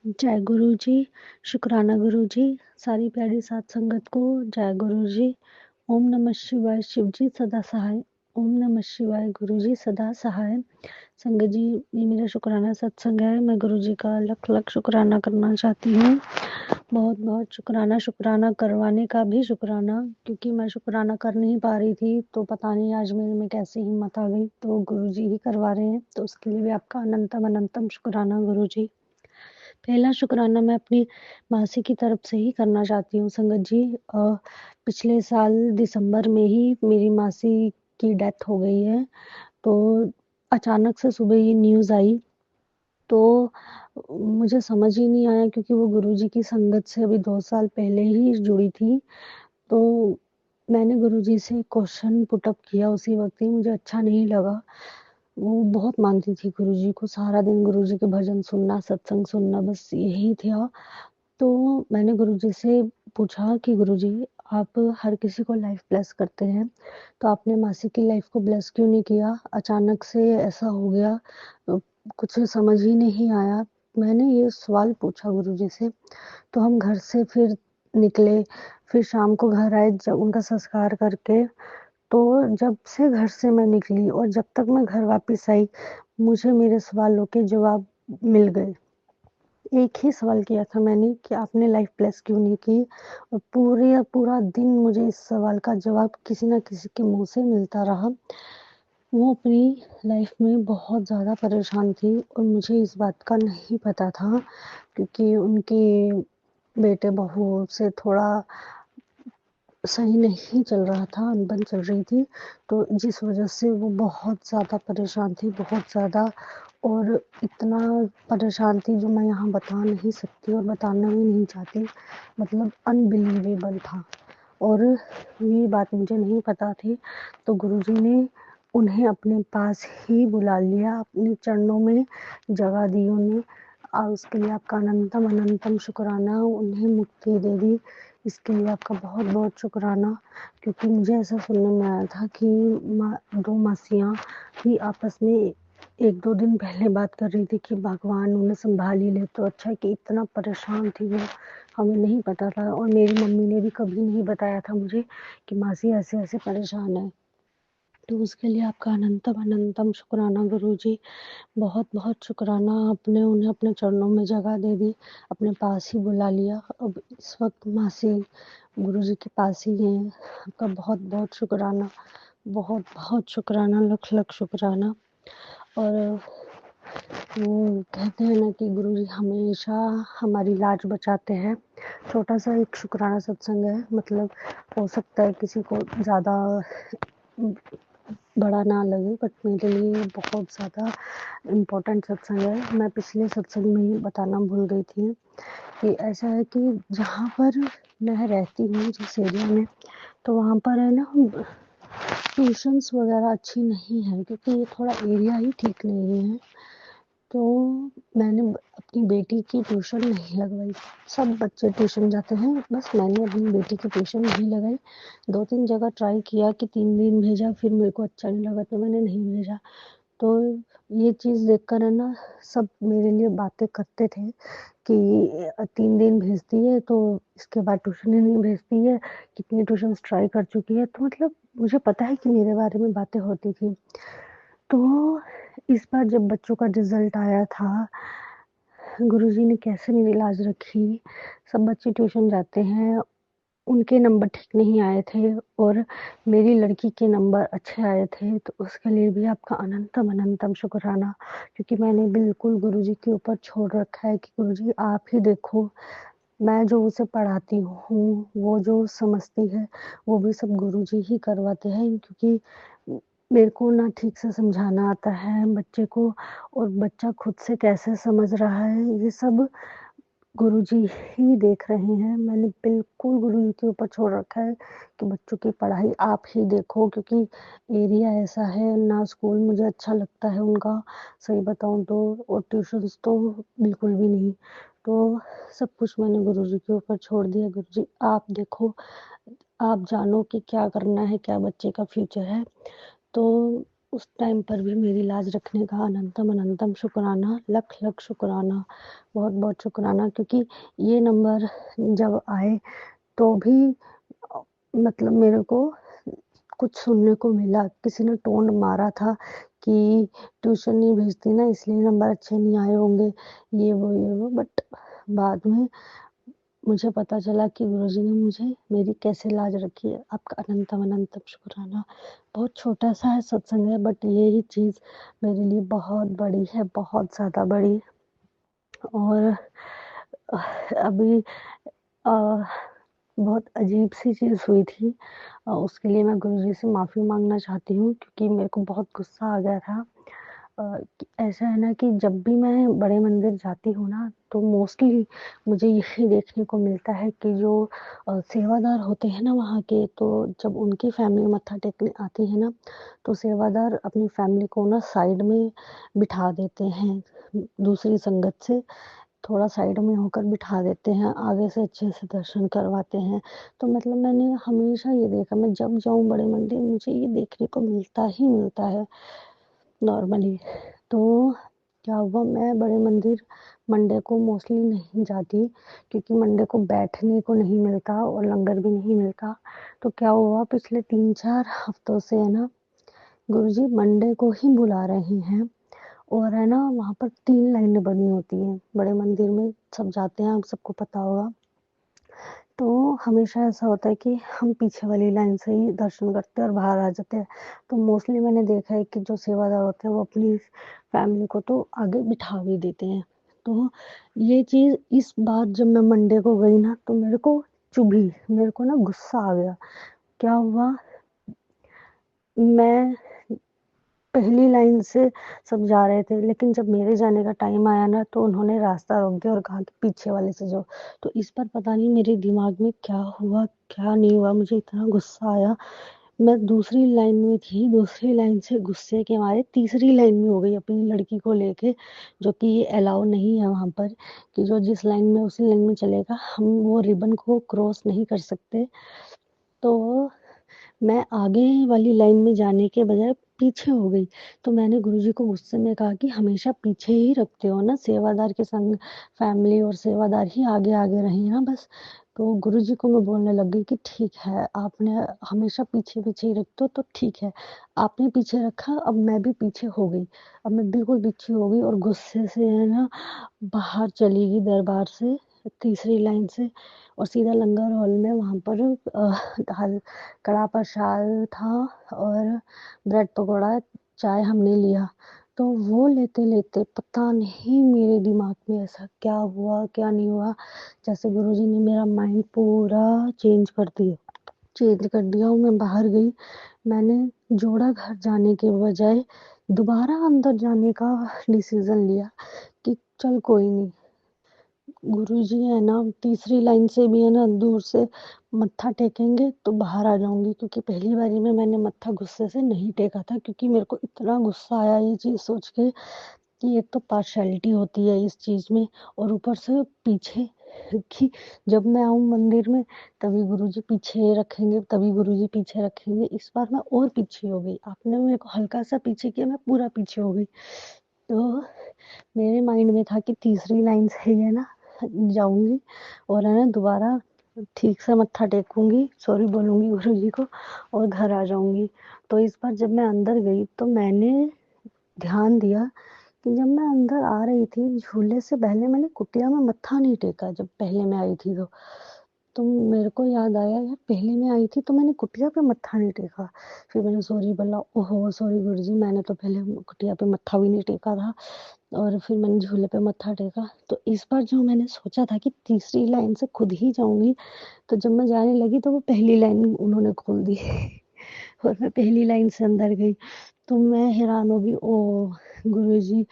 जय गुरु जी, शुक्राना गुरु जी, सारी प्यारी साध संगत को जय गुरु जी। ओम नमः शिवाय, शिव जी सदा सहाय। ओम नमः शिवाय, गुरु जी सदा सहाय। संगत जी, ये मेरा शुक्राना सत्संग है। मैं गुरु जी का लख लख शुक्राना करना चाहती हूँ। बहुत बहुत शुक्राना, शुक्राना करवाने का भी शुक्राना, क्योंकि मैं शुक्राना कर नहीं पा रही थी, तो पता नहीं आज मेरे में कैसे हिम्मत आ गई। तो गुरु जी ही करवा रहे हैं, तो उसके लिए भी आपका अनंतम अनंतम शुक्राना गुरु जी। पहला शुक्राना मैं अपनी मासी की तरफ से ही करना चाहती हूँ संगत जी। पिछले साल दिसंबर में ही मेरी मासी की डेथ हो गई है। तो अचानक से सुबह ये न्यूज़ आई, तो मुझे समझ ही नहीं आया, क्योंकि वो गुरुजी की संगत से अभी 2 साल पहले ही जुड़ी थी। तो मैंने गुरुजी से क्वेश्चन पुट अप किया उसी वक़्त ही, मुझे अच्छा नहीं लगा। वो बहुत मानती थी गुरुजी को, सारा दिन गुरुजी के भजन सुनना, सत्संग सुनना, बस यही था। तो मैंने गुरुजी से पूछा कि गुरुजी, आप हर किसी को लाइफ ब्लेस करते हैं, तो आपने मासी की लाइफ को ब्लेस क्यों नहीं किया? अचानक से ऐसा हो गया, कुछ समझ ही नहीं आया। मैंने ये सवाल पूछा गुरुजी से। तो हम घर से फिर निकले, फिर शाम को घर आए जब उनका संस्कार करके। तो जब से घर से मैं निकली और जब तक मैं घर वापस आई, मुझे मेरे सवालों के जवाब मिल गए। एक ही सवाल किया था मैंने कि आपने लाइफ ब्लेस क्यों नहीं की? और पूरा दिन मुझे इस सवाल का जवाब किसी न किसी के मुँह से मिलता रहा। वो अपनी लाइफ में बहुत ज़्यादा परेशान थी और मुझे इस बात का नहीं पता था, क्योंकि उनके बेटे-बहू से थोड़ा सही नहीं चल रहा था, अनबन चल रही थी, तो जिस वजह से वो बहुत ज़्यादा परेशान थी, बहुत ज़्यादा। और इतना परेशान थी जो मैं यहाँ बता नहीं सकती और बताना भी नहीं चाहती, मतलब अनबिलीवेबल था। और ये बात मुझे नहीं पता थी, तो गुरुजी ने उन्हें अपने पास ही बुला लिया, अपने चरणों में जगह दी उन्हें। उसके लिए आपका अनंतम अनंतम शुक्राना। उन्हें मुक्ति दे दी, इसके लिए आपका बहुत बहुत शुक्राना। क्योंकि मुझे ऐसा सुनने में आया था कि दो मासियाँ ही आपस में 1-2 दिन पहले बात कर रही थी कि भगवान उन्हें संभाल ही ले तो अच्छा है, कि इतना परेशान थी वो, हमें नहीं पता था। और मेरी मम्मी ने भी कभी नहीं बताया था मुझे कि मासी ऐसे ऐसे परेशान है। तो उसके लिए आपका अनंतम अनंतम शुक्राना गुरुजी। बहुत बहुत शुक्राना, आपने उन्हें अपने चरणों में जगह दे दी, अपने पास ही बुला लिया। अब इस वक्त मासी गुरुजी के पास ही हैं। आपका बहुत बहुत शुक्राना, बहुत बहुत शुक्राना, लख लख शुक्राना। और वो कहते हैं ना कि गुरुजी हमेशा हमारी लाज बचाते हैं। छोटा सा एक शुक्राना सत्संग है, मतलब हो सकता है किसी को ज़्यादा बड़ा ना लगे, बट मेरे लिए बहुत ज़्यादा इम्पोर्टेंट सत्संग है। मैं पिछले सत्संग में ही बताना भूल गई थी कि ऐसा है कि जहाँ पर मैं रहती हूँ, जिस एरिया में, तो वहाँ पर है ना, ट्यूशन्स वगैरह अच्छी नहीं है, क्योंकि ये थोड़ा एरिया ही ठीक नहीं है। तो मैंने अपनी बेटी की ट्यूशन नहीं लगवाई। सब बच्चे ट्यूशन जाते हैं, बस मैंने अपनी बेटी की ट्यूशन नहीं लगाई। 2-3 जगह ट्राई किया कि 3 दिन भेजा, फिर मेरे को अच्छा नहीं लगा तो मैंने नहीं भेजा। तो ये चीज़ देखकर है ना, सब मेरे लिए बातें करते थे कि 3 दिन भेजती है तो इसके बाद ट्यूशन ही नहीं भेजती है, कितनी ट्यूशन्स ट्राई कर चुकी है। तो मतलब मुझे पता है कि मेरे बारे में बातें होती थी। तो इस बार जब बच्चों का रिज़ल्ट आया था, गुरुजी ने कैसे मेरी लाज रखी। सब बच्चे ट्यूशन जाते हैं, उनके नंबर ठीक नहीं आए थे और मेरी लड़की के नंबर अच्छे आए थे, तो उसके लिए भी आपका अनंतम अनंतम शुक्राना। क्योंकि मैंने बिल्कुल गुरुजी के ऊपर छोड़ रखा है कि गुरुजी आप ही देखो, मैं जो उसे पढ़ाती हूँ, वो जो समझती है, वो भी सब गुरुजी ही करवाते हैं। क्योंकि मेरे को ना ठीक से समझाना आता है बच्चे को, और बच्चा खुद से कैसे समझ रहा है, ये सब गुरुजी ही देख रहे हैं। मैंने बिल्कुल गुरुजी के ऊपर छोड़ रखा है कि बच्चों की पढ़ाई आप ही देखो, क्योंकि एरिया ऐसा है ना, स्कूल मुझे अच्छा लगता है उनका, सही बताऊँ तो, और ट्यूशन्स तो बिल्कुल भी नहीं। तो सब कुछ मैंने गुरुजी के ऊपर छोड़ दिया। गुरुजी आप देखो, आप जानो कि क्या करना है, क्या बच्चे का फ्यूचर है। तो उस टाइम पर भी मेरी लाज रखने का अनंतम अनंतम शुक्राना, लख लख शुक्राना, बहुत बहुत शुक्राना। क्योंकि ये नंबर जब आए तो भी मतलब मेरे को कुछ सुनने को मिला, किसी ने टोन मारा था कि ट्यूशन नहीं भेजती ना इसलिए नंबर अच्छे नहीं आए होंगे, ये वो। बट बाद में मुझे पता चला कि गुरुजी ने मुझे मेरी कैसे लाज रखी है। आपका अनंतम अनंतम शुक्राना। बहुत छोटा सा है सत्संग है, बट यही चीज़ मेरे लिए बहुत बड़ी है, बहुत ज़्यादा बड़ी। और अभी अ, बहुत अजीब सी चीज़ हुई थी। उसके लिए मैं गुरुजी से माफ़ी मांगना चाहती हूँ, क्योंकि मेरे को बहुत गुस्सा आ गया था। कि ऐसा है ना कि जब भी मैं बड़े मंदिर जाती हूँ ना, तो मोस्टली मुझे यही देखने को मिलता है कि जो सेवादार होते हैं ना वहाँ के, तो जब उनकी फैमिली मत्था टेकने आती है ना, तो सेवादार अपनी फैमिली को ना साइड में बिठा देते हैं, दूसरी संगत से थोड़ा साइड में होकर बिठा देते हैं, आगे से अच्छे से दर्शन करवाते हैं। तो मतलब मैंने हमेशा ये देखा, मैं जब जाऊँ बड़े मंदिर मुझे ये देखने को मिलता ही मिलता है नॉर्मली। तो क्या हुआ, मैं बड़े मंदिर मंडे को मोस्टली नहीं जाती, क्योंकि मंडे को बैठने को नहीं मिलता और लंगर भी नहीं मिलता। तो क्या हुआ, पिछले 3-4 हफ्तों से है ना, गुरुजी मंडे को ही बुला रहे हैं। और है ना, वहाँ पर 3 लाइनें बनी होती हैं बड़े मंदिर में, सब जाते हैं, आप सबको पता होगा। तो हमेशा ऐसा होता है कि हम पीछे वाली लाइन से ही दर्शन करते हैं और बाहर आ जाते हैं। तो मोस्टली मैंने देखा है कि जो सेवादार होते हैं वो अपनी फैमिली को तो आगे बिठा भी देते हैं। तो ये चीज़ इस बार जब मैं मंडे को गई ना, तो मेरे को चुभी, मेरे को ना गुस्सा आ गया। क्या हुआ, मैं पहली लाइन से सब जा रहे थे, लेकिन जब मेरे जाने का टाइम आया ना, तो उन्होंने रास्ता रोक दिया और कहा कि पीछे वाले से जाओ। तो इस पर पता नहीं मेरे दिमाग में क्या हुआ, क्या नहीं हुआ, मुझे इतना गुस्सा आया। मैं दूसरी लाइन में थी, दूसरी लाइन से गुस्से के मारे तीसरी लाइन में हो गई अपनी लड़की को लेके, जो कि ये अलाउ नहीं है वहाँ पर कि जो जिस लाइन में उसी लाइन में चलेगा, हम वो रिबन को क्रॉस नहीं कर सकते। तो मैं आगे वाली लाइन में जाने के बजाय पीछे हो गई। तो मैंने गुरुजी को गुस्से में कहा कि हमेशा पीछे ही रखते हो ना, सेवादार के संग फैमिली और सेवादार ही आगे आगे रहे ना बस। तो गुरुजी को मैं बोलने लग गई कि ठीक है, आपने हमेशा पीछे पीछे ही रखते हो तो ठीक है, आपने पीछे रखा, अब मैं भी पीछे हो गई। अब मैं बिल्कुल पीछे हो गई और गुस्से से है ना बाहर चली गई दरबार से, तीसरी लाइन से, और सीधा लंगर हॉल में वहाँ पर दाल कड़ा प्रसाद था और ब्रेड पकौड़ा, चाय हमने लिया। तो वो लेते-लेते पता नहीं मेरे दिमाग में ऐसा क्या हुआ, क्या नहीं हुआ, जैसे गुरुजी ने मेरा माइंड पूरा चेंज कर दिया और मैं बाहर गई। मैंने जोड़ा घर जाने के बजाय दोबारा अंदर जाने का डिसीज़न लिया कि चल कोई नहीं, गुरुजी है ना तीसरी लाइन से भी है ना दूर से मत्था टेकेंगे तो बाहर आ जाऊंगी, क्योंकि पहली बारी में मैंने मत्था गुस्से से नहीं टेका था, क्योंकि मेरे को इतना गुस्सा आया ये चीज़ सोच के कि एक तो पार्शियलिटी होती है इस चीज़ में, और ऊपर से पीछे कि जब मैं आऊँ मंदिर में तभी गुरुजी पीछे रखेंगे, तभी गुरुजी पीछे रखेंगे। इस बार मैं और पीछे हो गई, आपने मेरे को हल्का सा पीछे किया, मैं पूरा पीछे हो गई। तो मेरे माइंड में था कि तीसरी लाइन से ही है ना जाऊंगी और है ना दोबारा ठीक से मत्था टेकूंगी, सॉरी बोलूंगी गुरुजी को और घर आ जाऊंगी। तो इस बार जब मैं अंदर गई तो मैंने ध्यान दिया कि जब मैं अंदर आ रही थी झूले से पहले मैंने कुटिया में मत्था नहीं टेका, जब पहले मैं आई थी तो मेरे को याद आया यार पहले मैं आई थी तो मैंने कुटिया पे मत्था नहीं टेका। फिर मैंने सॉरी बोला, ओहो सॉरी गुरुजी, मैंने तो पहले कुटिया पे मत्था भी नहीं टेका था। और फिर मैंने झूले पे मत्था टेका। तो इस बार जो मैंने सोचा था कि तीसरी लाइन से खुद ही जाऊंगी, तो जब मैं जाने लगी तो वो पहली लाइन उन्होंने खोल दी और मैं पहली लाइन से अंदर गई। तो मैं हैरान हो गई, ओ गुरुजी,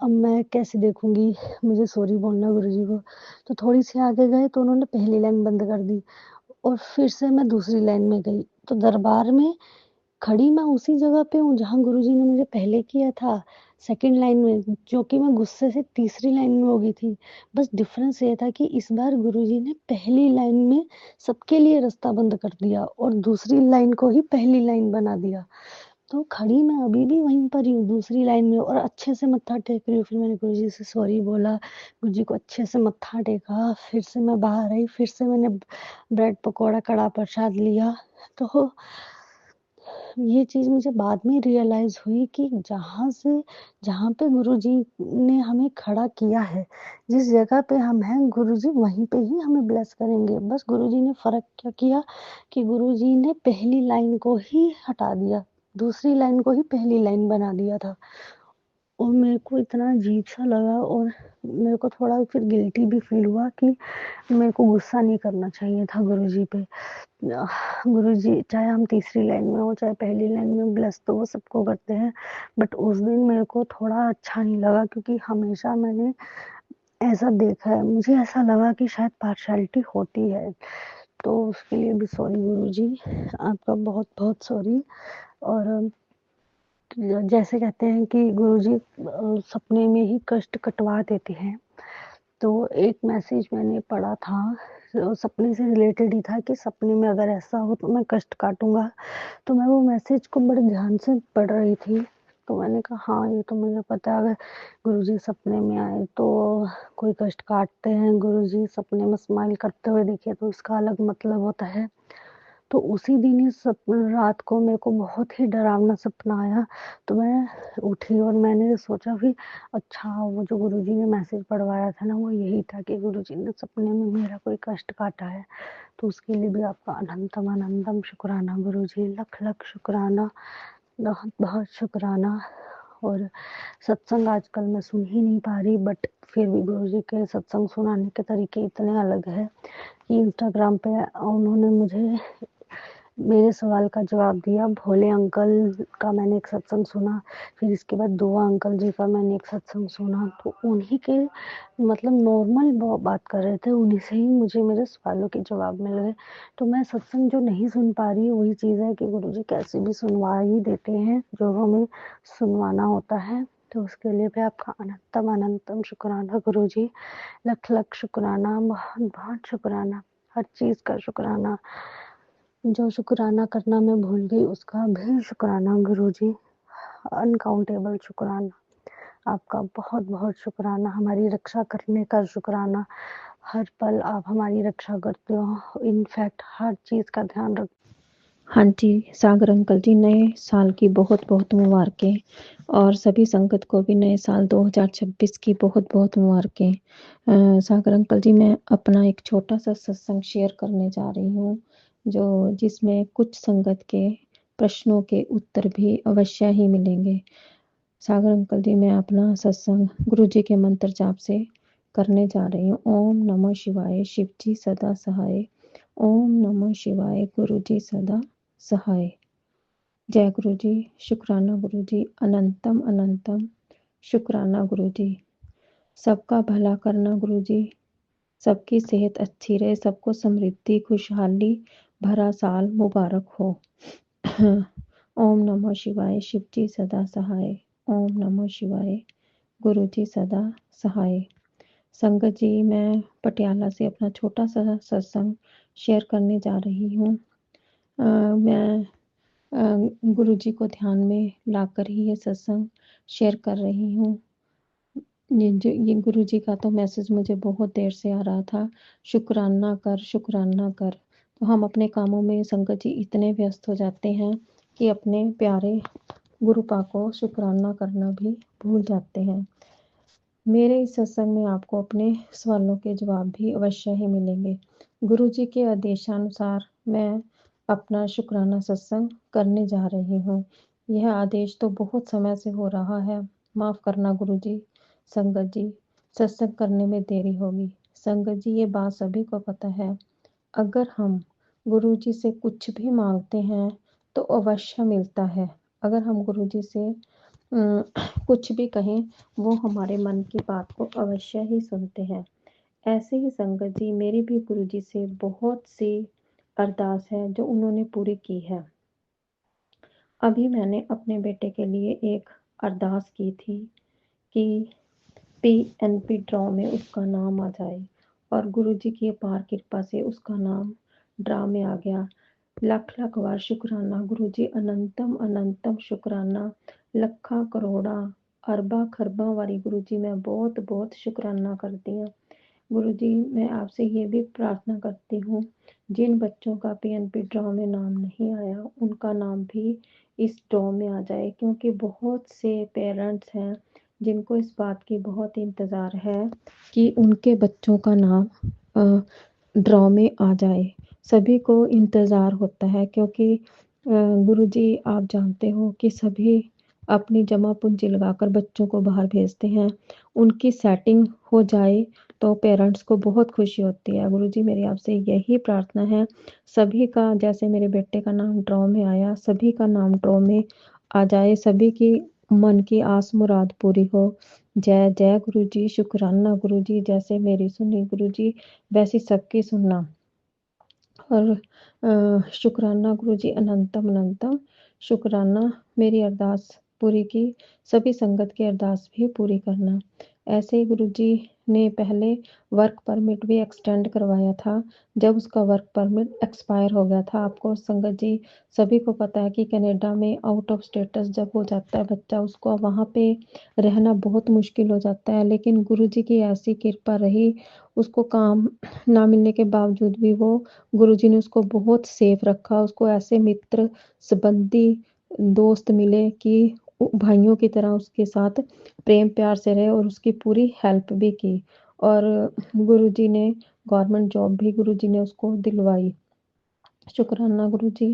अब मैं कैसे देखूंगी, मुझे सॉरी बोलना गुरुजी को। तो थोड़ी सी आगे गए तो उन्होंने पहली लाइन बंद कर दी और फिर से मैं दूसरी लाइन में गई। तो दरबार में खड़ी मैं उसी जगह पे हूँ जहाँ गुरुजी ने मुझे पहले किया था, सेकंड लाइन में, जो कि मैं गुस्से से तीसरी लाइन में हो गई थी। बस डिफरेंस ये था कि इस बार गुरुजी ने पहली लाइन में सबके लिए रास्ता बंद कर दिया और दूसरी लाइन को ही पहली लाइन बना दिया। तो खड़ी मैं अभी भी वहीं पर ही हूँ, दूसरी लाइन में, और अच्छे से मत्था टेक रही हूँ। फिर मैंने गुरुजी से सॉरी बोला, गुरुजी को अच्छे से मत्था टेका, फिर से मैं बाहर आई, फिर से मैंने ब्रेड पकौड़ा कड़ा प्रसाद लिया। तो ये चीज़ मुझे बाद में रियलाइज़ हुई कि जहाँ पे गुरुजी ने हमें खड़ा किया है, जिस जगह पे हम हैं, गुरुजी वहीं पे ही हमें ब्लेस करेंगे। बस गुरुजी ने फ़र्क क्या किया कि गुरुजी ने पहली लाइन को ही हटा दिया, दूसरी लाइन को ही पहली लाइन बना दिया था। और मेरे को इतना अजीब-सा लगा, और मेरे को थोड़ा फिर गिल्टी भी फ़ील हुआ कि मेरे को गुस्सा नहीं करना चाहिए था गुरुजी पे। गुरुजी चाहे हम तीसरी लाइन में हो, चाहे पहली लाइन में, ब्लेस तो वो सबको करते हैं, बट उस दिन मेरे को थोड़ा अच्छा नहीं लगा, क्योंकि हमेशा मैंने ऐसा देखा है, मुझे ऐसा लगा कि शायद पार्शियलिटी होती है। तो उसके लिए भी सॉरी गुरुजी, आपका बहुत-बहुत सॉरी। और जैसे कहते हैं कि गुरुजी सपने में ही कष्ट कटवा देते हैं। तो एक मैसेज मैंने पढ़ा था, सपने से रिलेटेड ही था कि सपने में अगर ऐसा हो तो मैं कष्ट काटूँगा। तो मैं वो मैसेज को बड़े ध्यान से पढ़ रही थी, तो मैंने कहा हाँ, ये तो मुझे पता है, अगर गुरुजी सपने में आए तो कोई कष्ट काटते हैं, गुरुजी सपने में स्माइल करते हुए दिखे तो इसका अलग मतलब होता है। तो उसी दिन ही रात को मेरे को बहुत ही डरावना सपना आया, तो मैं उठी और मैंने सोचा कि अच्छा, वो जो गुरुजी ने मैसेज पढ़वाया था ना, वो यही था कि गुरुजी ने सपने में मेरा कोई कष्ट काटा है। तो उसके लिए भी आपका अनंतम अनंतम शुक्राना गुरुजी, लख लख शुक्राना, बहुत बहुत शुक्राना। और सत्संग आजकल मैं सुन ही नहीं पा रही, बट फिर भी गुरुजी के सत्संग सुनाने के तरीके इतने अलग है कि इंस्टाग्राम पे उन्होंने मुझे मेरे सवाल का जवाब दिया। भोले अंकल का मैंने एक सत्संग सुना, फिर इसके बाद दुआ अंकल जी का मैंने एक सत्संग सुना, तो उन्हीं के मतलब नॉर्मल बात कर रहे थे, उन्हीं से ही मुझे मेरे सवालों के जवाब मिल गए। तो मैं सत्संग जो नहीं सुन पा रही हूँ, वही चीज़ है कि गुरुजी कैसे भी सुनवा ही देते हैं जो हमें सुनवाना होता है। तो उसके लिए भी आपका अनंतम अनंतम शुक्राना गुरुजी, लख लख शुक्राना, बहुत बहुत शुक्राना, हर चीज़ का शुक्राना। जो शुक्राना करना मैं भूल गई उसका भी शुक्राना गुरुजी, अनकाउंटेबल शुक्राना। आपका बहुत-बहुत शुक्राना, हमारी रक्षा करने का शुक्राना। हर पल आप हमारी रक्षा करते हो, इनफैक्ट हर चीज़ का ध्यान रख। हाँ जी, सागर अंकल जी, नए साल की बहुत-बहुत मुबारकें, और सभी संगत को भी नए साल 2026 की बहुत-बहुत मुबारकें। सागर अंकल जी, मैं अपना एक छोटा-सा सत्संग शेयर करने जा रही हूँ, जिसमें कुछ संगत के प्रश्नों के उत्तर भी अवश्य ही मिलेंगे। सागर अंकल जी, मैं अपना सत्संग गुरुजी के मंत्र जाप से करने जा रही हूँ। ओम नमः शिवाय, शिव जी सदा सहाय। ओम नमः शिवाय, गुरुजी सदा सहाय। जय गुरु जी, शुक्राना गुरु जी, अनंतम अनंतम शुक्राना गुरु जी। सबका भला करना गुरु जी, सबकी सेहत अच्छी रहे, सबको समृद्धि खुशहाली भरा साल मुबारक हो। ओम नमः शिवाय, शिव जी सदा सहाय। ओम नमः शिवाय, गुरु जी सदा सहाय। संगत जी, मैं पटियाला से अपना छोटा सा सत्संग शेयर करने जा रही हूँ। मैं गुरुजी को ध्यान में लाकर ही ये सत्संग शेयर कर रही हूँ। ये गुरुजी का तो मैसेज मुझे बहुत देर से आ रहा था, शुक्राना कर, शुक्राना कर। तो हम अपने कामों में संगत जी इतने व्यस्त हो जाते हैं कि अपने प्यारे गुरुपा को शुक्राना करना भी भूल जाते हैं। मेरे इस सत्संग में आपको अपने सवालों के जवाब भी अवश्य ही मिलेंगे। गुरुजी के आदेशानुसार मैं अपना शुक्राना सत्संग करने जा रही हूँ। यह आदेश तो बहुत समय से हो रहा है, माफ़ करना गुरुजी। संगत जी, सत्संग करने में देरी होगी। संगत जी, ये बात सभी को पता है, अगर हम गुरुजी से कुछ भी मांगते हैं तो अवश्य मिलता है। अगर हम गुरुजी से कुछ भी कहें, वो हमारे मन की बात को अवश्य ही सुनते हैं। ऐसे ही संगत जी, मेरी भी गुरुजी से बहुत सी अरदास है जो उन्होंने पूरी की है। अभी मैंने अपने बेटे के लिए एक अरदास की थी कि PNP ड्रॉ में उसका नाम आ जाए, और गुरुजी की अपार कृपा से उसका नाम ड्रा में आ गया। ਲੱਖ ਲੱਖ ਵਾਰ ਸ਼ੁਕਰਾਨਾ ਗੁਰੂ ਜੀ, ਅਨੰਤਮ ਅਨੰਤਮ ਸ਼ੁਕਰਾਨਾ, ਲੱਖਾਂ ਕਰੋੜਾਂ अरबा खरबा वारी गुरु जी मैं बहुत बहुत शुक्राना करती हूँ। गुरु जी मैं आपसे ये भी प्रार्थना करती हूँ, जिन बच्चों का पीएनपी ड्रॉ में नाम नहीं आया उनका नाम भी इस ड्रॉ में आ जाए, क्योंकि बहुत से पेरेंट्स हैं जिनको इस बात की बहुत इंतज़ार है कि उनके बच्चों का नाम ड्रॉ में आ जाए। सभी को इंतज़ार होता है, क्योंकि गुरु जी आप जानते हो कि सभी अपनी जमा पूंजी लगाकर बच्चों को बाहर भेजते हैं। उनकी सेटिंग हो जाए तो पेरेंट्स को बहुत खुशी होती है। गुरु जी मेरी आपसे यही प्रार्थना है, सभी का जैसे मेरे बेटे का नाम ड्रॉ में आया, सभी का नाम ड्रॉ में आ जाए, सभी की मन की आस मुराद पूरी हो। जय जय गुरु जी, शुक्राना गुरु जी, जैसे मेरी सुनी गुरु जी वैसी सबकी सुनना। और शुक्राना गुरु जी, अनंतम अनंतम शुक्राना, मेरी अरदास पूरी की, सभी संगत की अरदास भी पूरी करना। ऐसे ही गुरु जी ने पहले वर्क परमिट भी एक्सटेंड करवाया था, जब उसका वर्क परमिट एक्सपायर हो गया था। आपको संगत जी सभी को पता है कि कनाडा में आउट ऑफ स्टेटस जब हो जाता है बच्चा, उसको वहाँ पे रहना बहुत मुश्किल हो जाता है, लेकिन गुरु जी की ऐसी कृपा रही, उसको काम ना मिलने के बावजूद भी वो गुरुजी ने उसको बहुत सेफ रखा। उसको ऐसे मित्र संबंधी दोस्त मिले कि भाइयों की तरह उसके साथ प्रेम प्यार से रहे और उसकी पूरी हेल्प भी की। और गुरुजी ने गवर्नमेंट जॉब भी गुरुजी ने उसको दिलवाई। शुक्राना गुरु जी,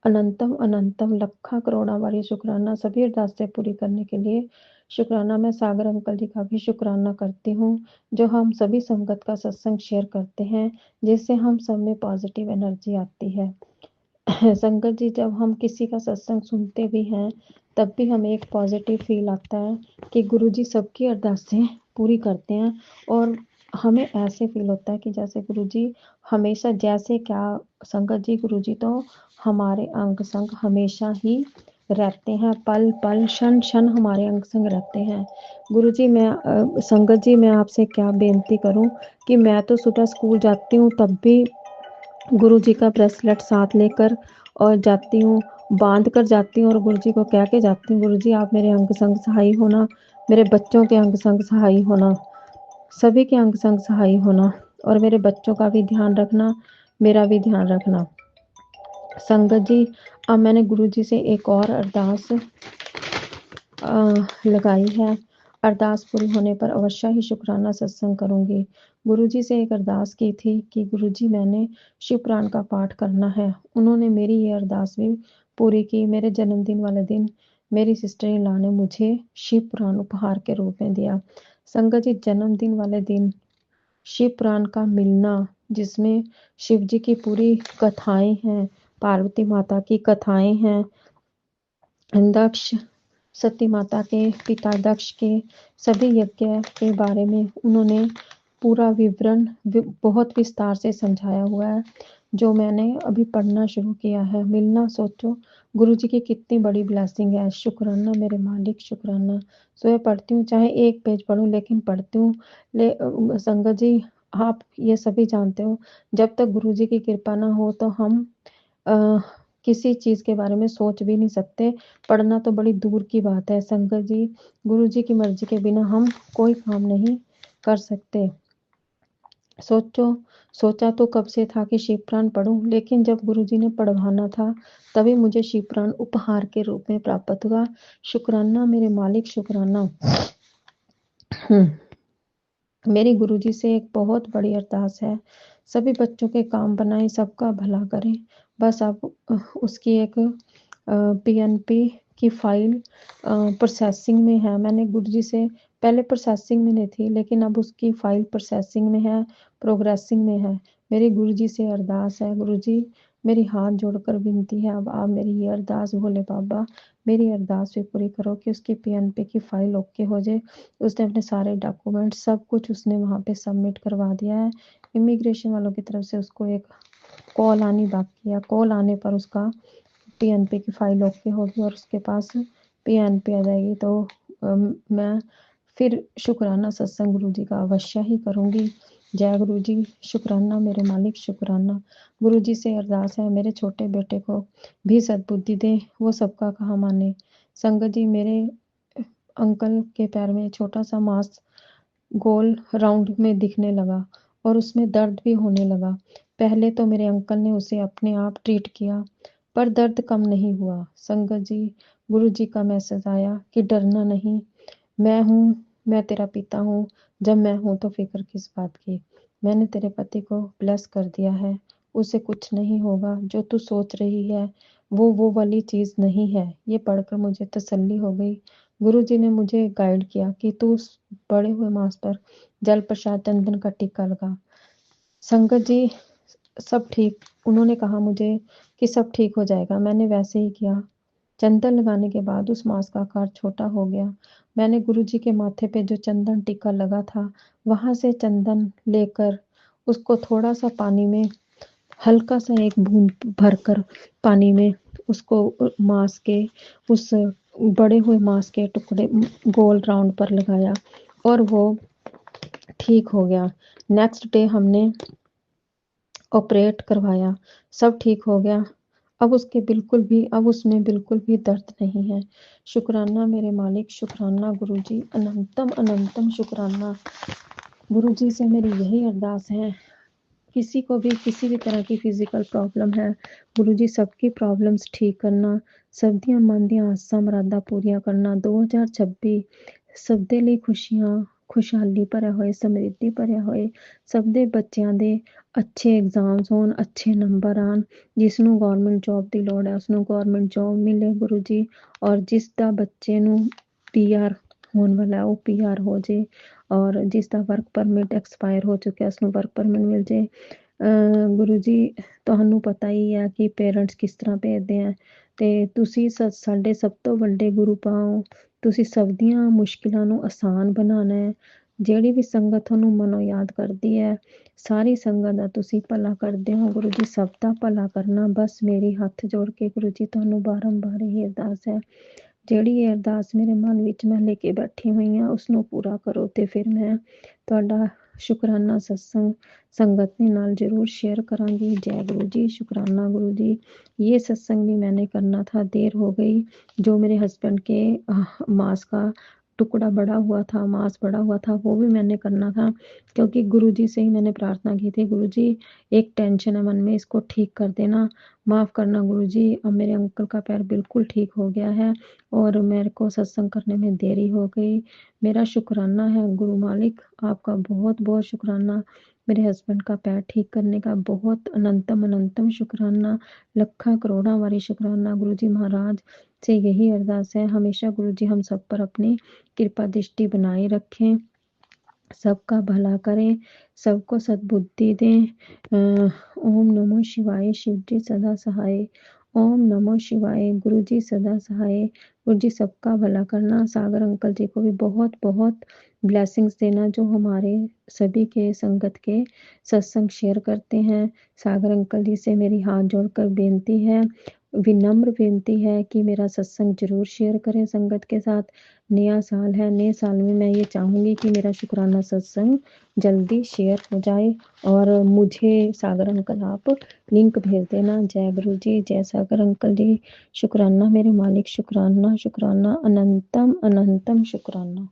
अनंतम अनंतम लखा करोड़ा वाली शुक्राना, सभी अरदासें पूरी करने के लिए शुक्राना। मैं सागर अंकल जी का भी शुक्राना करती हूँ, जो हम सभी संगत का सत्संग शेयर करते हैं, जिससे हम सब में पॉजिटिव एनर्जी आती है। संगत जी जब हम किसी का सत्संग सुनते भी हैं तब भी हमें एक पॉजिटिव फील आता है कि गुरु जी सबकी अरदासें पूरी करते हैं, और हमें ऐसे फील होता है कि जैसे गुरु जी हमेशा, जैसे क्या संगत जी, गुरु जी तो हमारे अंग संग हमेशा ही रहते हैं, पल पल क्षण क्षण हमारे अंग संग रहते हैं। गुरु जी मैं संगत जी मैं आपसे क्या बेनती करूं कि मैं तो सुबह स्कूल जाती हूँ तब भी गुरु जी का ब्रेसलेट साथ लेकर और जाती हूँ, बांध कर जाती हूँ और गुरु जी को कह के जाती हूँ, गुरु जी आप मेरे अंग संग सहाय होना, मेरे बच्चों के अंग संग सहाय होना, सभी के अंग संग सहाय होना, और मेरे बच्चों का भी ध्यान रखना, मेरा भी ध्यान रखना। संगत जी अब मैंने गुरु जी से एक और अरदास लगाई है। अरदास पूरी होने पर अवश्य ही शुक्राना सत्संग करूंगी। गुरु जी से एक अरदास की थी कि गुरु जी मैंने शिव पुराण का पाठ करना है। उन्होंने मेरी ये अरदास भी पूरी की। मेरे जन्मदिन वाले दिन मेरी सिस्टर इन लॉ ने मुझे शिव पुराण उपहार के रूप में दिया। संगत जी जन्मदिन वाले दिन शिव पुराण का मिलना, जिसमें शिव जी की पूरी कथाएं हैं, पार्वती माता की कथाएं हैं, दक्ष सती माता के पिता दक्ष के सभी यज्ञ के बारे में उन्होंने पूरा विवरण बहुत विस्तार से समझाया हुआ है, जो मैंने अभी पढ़ना शुरू किया है। मिलना, सोचो गुरु जी की कितनी बड़ी ब्लेसिंग है। शुक्राना मेरे मालिक, शुक्राना। सुबह पढ़ती हूँ, चाहे एक पेज पढ़ूँ लेकिन पढ़ती हूँ। संगत जी आप ये सभी जानते हो, जब तक गुरु जी की कृपा ना हो तो हम किसी चीज के बारे में सोच भी नहीं सकते। पढ़ना तो बड़ी दूर की बात है। संगत जी गुरु जी की मर्जी के बिना हम कोई काम नहीं कर सकते। सोचा तो कब से था कि शिव पुराण पढ़ूं, लेकिन जब गुरु जी ने पढ़वाना था तभी मुझे शिव पुराण उपहार के रूप में प्राप्त हुआ। शुक्राना मेरे मालिक, शुक्राना। मेरी गुरु जी से एक बहुत बड़ी अरदास है, सभी बच्चों के काम बनाएं, सबका भला करें। बस अब उसकी एक पीएनपी की फाइल प्रोसेसिंग में है। मैंने गुरु जी से पहले प्रोसेसिंग में नहीं थी, लेकिन अब उसकी फाइल प्रोसेसिंग में है, प्रोग्रेसिंग में है। मेरी गुरु जी से अरदास है, गुरु जी मेरी हाथ जोड़कर विनती है, अब आप मेरी ये अरदास भोले बाबा मेरी अरदास भी पूरी करो कि उसकी पीएनपी की फाइल ओके हो जाए। उसने अपने सारे डॉक्यूमेंट सब कुछ उसने वहाँ पे सबमिट करवा दिया है। इमिग्रेशन वालों की तरफ से उसको एक कॉल आनी बाकी है। कॉल आने पर उसका पीएनपी की फाइल ओके होगी और उसके पास पीएनपी आ जाएगी। तो मैं फिर शुक्राना सत्संग गुरु जी का अवश्य ही करूँगी। जय गुरु जी, शुक्राना मेरे मालिक, शुक्राना। गुरु जी से अरदास है मेरे छोटे बेटे को भी सद्बुद्धि दे, वो सबका कहा माने। संगत जी, मेरे अंकल के पैर में छोटा सा मांस गोल राउंड में दिखने लगा और उसमें दर्द भी होने लगा। पहले तो मेरे अंकल ने उसे अपने आप ट्रीट किया, पर दर्द कम नहीं हुआ। संगत जी, गुरु जी का मैसेज आया कि डरना नहीं, मैं हूँ, मैं तेरा पिता हूँ। जब मैं हूँ तो फिक्र किस बात की। मैंने तेरे पति को ब्लेस कर दिया है, उसे कुछ नहीं होगा। जो तू सोच रही है वो वाली चीज नहीं है। ये पढ़कर मुझे तसल्ली हो गई। गुरु जी ने मुझे गाइड किया कि तू उस बड़े हुए मांस पर जल प्रसाद चंदन का टीका लगा। संगत जी, सब ठीक, उन्होंने कहा मुझे कि सब ठीक हो जाएगा। मैंने वैसे ही किया। चंदन लगाने के बाद उस मांस का आकार छोटा हो गया। मैंने गुरुजी के माथे पे जो चंदन टीका लगा था, वहां से चंदन लेकर उसको थोड़ा सा पानी में, हल्का सा एक बूंद भरकर पानी में उसको मांस के उस बड़े हुए मांस के टुकड़े गोल राउंड पर लगाया और वो ठीक हो गया। नेक्स्ट डे हमने ऑपरेट करवाया, सब ठीक हो गया। अब उसमें बिल्कुल भी दर्द नहीं है। शुक्राना मेरे मालिक, शुक्राना गुरुजी, अनंतम अनंतम शुक्राना। गुरुजी से मेरी यही अरदास है, किसी को भी किसी भी तरह की फिजिकल प्रॉब्लम है, गुरुजी सबकी प्रॉब्लम्स ठीक करना, सब ਦੀਆਂ ਮੰਨਦੀਆਂ ਆਸਾਂ ਮੁਰਾਦਾਂ ਪੂਰੀਆਂ ਕਰਨਾ। 2026 ਸਭ ਦੇ ਲਈ ਖੁਸ਼ਹਾਲੀ ਭਰਿਆ ਹੋਏ, ਸਮਰਿੱਧੀ ਭਰਿਆ ਹੋਏ, ਸਭ ਦੇ ਬੱਚਿਆਂ ਦੇ ਅੱਛੇ ਐਗਜ਼ਾਮਸ ਹੋਣ, ਅੱਛੇ ਨੰਬਰ ਆਣ। ਜਿਸ ਨੂੰ ਗਵਰਨਮੈਂਟ ਜੌਬ ਦੀ ਲੋੜ ਹੈ ਉਸ ਨੂੰ ਗਵਰਨਮੈਂਟ ਜੌਬ ਮਿਲੇ ਗੁਰੂ ਜੀ, ਔਰ ਜਿਸ ਦਾ ਬੱਚੇ ਨੂੰ ਪੀਆਰ ਹੋਣ ਵਾਲਾ ਉਹ ਪੀਆਰ ਹੋ ਜੇ, ਔਰ ਜਿਸ ਦਾ ਵਰਕ ਪਰਮਿਟ ਐਕਸਪਾਇਰ ਹੋ ਚੁੱਕਿਆ ਉਸ ਨੂੰ ਵਰਕ ਪਰਮਿਟ ਮਿਲ ਜੇ। ਗੁਰੂ ਜੀ, ਤੁਹਾਨੂੰ ਪਤਾ ਹੀ ਹੈ ਕਿ ਪੇਰੈਂਟਸ ਕਿਸ ਤਰ੍ਹਾਂ ਭੇਜਦੇ ਆ, ਤੇ ਤੁਸੀਂ ਸਾਡੇ ਸਭ ਤੋਂ ਵੱਡੇ ਗੁਰੂ ਪਾਓ। ਤੁਸੀਂ ਸਭ ਦੀਆਂ ਮੁਸ਼ਕਿਲਾਂ ਨੂੰ ਆਸਾਨ ਬਣਾਉਣਾ ਹੈ। ਜਿਹੜੀ ਵੀ ਸੰਗਤ ਤੁਹਾਨੂੰ ਮਨੋਂ ਯਾਦ ਕਰਦੀ ਹੈ, ਸਾਰੀ ਸੰਗਤ ਦਾ ਤੁਸੀਂ ਭਲਾ ਕਰਦੇ ਹੋ ਗੁਰੂ ਜੀ, ਸਭ ਦਾ ਭਲਾ ਕਰਨਾ। ਬਸ ਮੇਰੀ ਹੱਥ ਜੋੜ ਕੇ ਗੁਰੂ ਜੀ ਤੁਹਾਨੂੰ ਬਾਰੰਬਾਰ ਇਹ ਅਰਦਾਸ ਹੈ, ਜਿਹੜੀ ਇਹ ਅਰਦਾਸ ਮੇਰੇ ਮਨ ਵਿੱਚ ਮੈਂ ਲੈ ਕੇ ਬੈਠੀ ਹੋਈ ਹਾਂ ਉਸ ਨੂੰ ਪੂਰਾ ਕਰੋ। ਤੇ ਫਿਰ ਮੈਂ ਤੁਹਾਡਾ शुक्राना सत्संग संगत के नाल जरूर शेयर करांगी। जय गुरु जी, शुक्राना गुरु जी। ये सत्संग भी मैंने करना था, देर हो गई। जो मेरे हस्बैंड के मांस का टुकड़ा बड़ा हुआ था, मांस बड़ा हुआ था, वो भी मैंने करना था, क्योंकि गुरु जी से ही मैंने प्रार्थना की थी, गुरु जी एक टेंशन है मन में, इसको ठीक कर देना, माफ करना गुरु जी। अब मेरे अंकल का पैर बिल्कुल ठीक हो गया है और मेरे को सत्संग करने में देरी हो गई। मेरा शुक्राना है गुरु मालिक, आपका बहुत बहुत शुक्राना। मेरे हस्बैंड का पैर ठीक करने का बहुत अनंतम अनंतम शुक्राना, लखा करोड़ा वारी शुक्राना। गुरु जी महाराज से यही अरदास है, हमेशा गुरु जी हम सब पर अपनी कृपा दृष्टि बनाए रखें, सबका भला करें, सबको सद्बुद्धि दें। ओम नमो शिवाय, शिव जी सदा सहाय। ओम नमो शिवाय, गुरु जी सदा सहाय। गुरु जी सबका भला करना। सागर अंकल जी को भी बहुत बहुत ब्लेसिंग्स देना, जो हमारे सभी के संगत के सत्संग शेयर करते हैं। सागर अंकल जी से मेरी हाथ जोड़कर बेनती है, विनम्र बेनती है कि मेरा सत्संग जरूर शेयर करें संगत के साथ। नया साल है, नए साल में मैं ये चाहूँगी कि मेरा शुक्राना सत्संग जल्दी शेयर हो जाए और मुझे सागर अंकल आप लिंक भेज देना। जय गुरु जी, जय सागर अंकल जी। शुक्राना मेरे मालिक, शुक्राना शुक्राना, अनंतम अनंतम शुक्राना।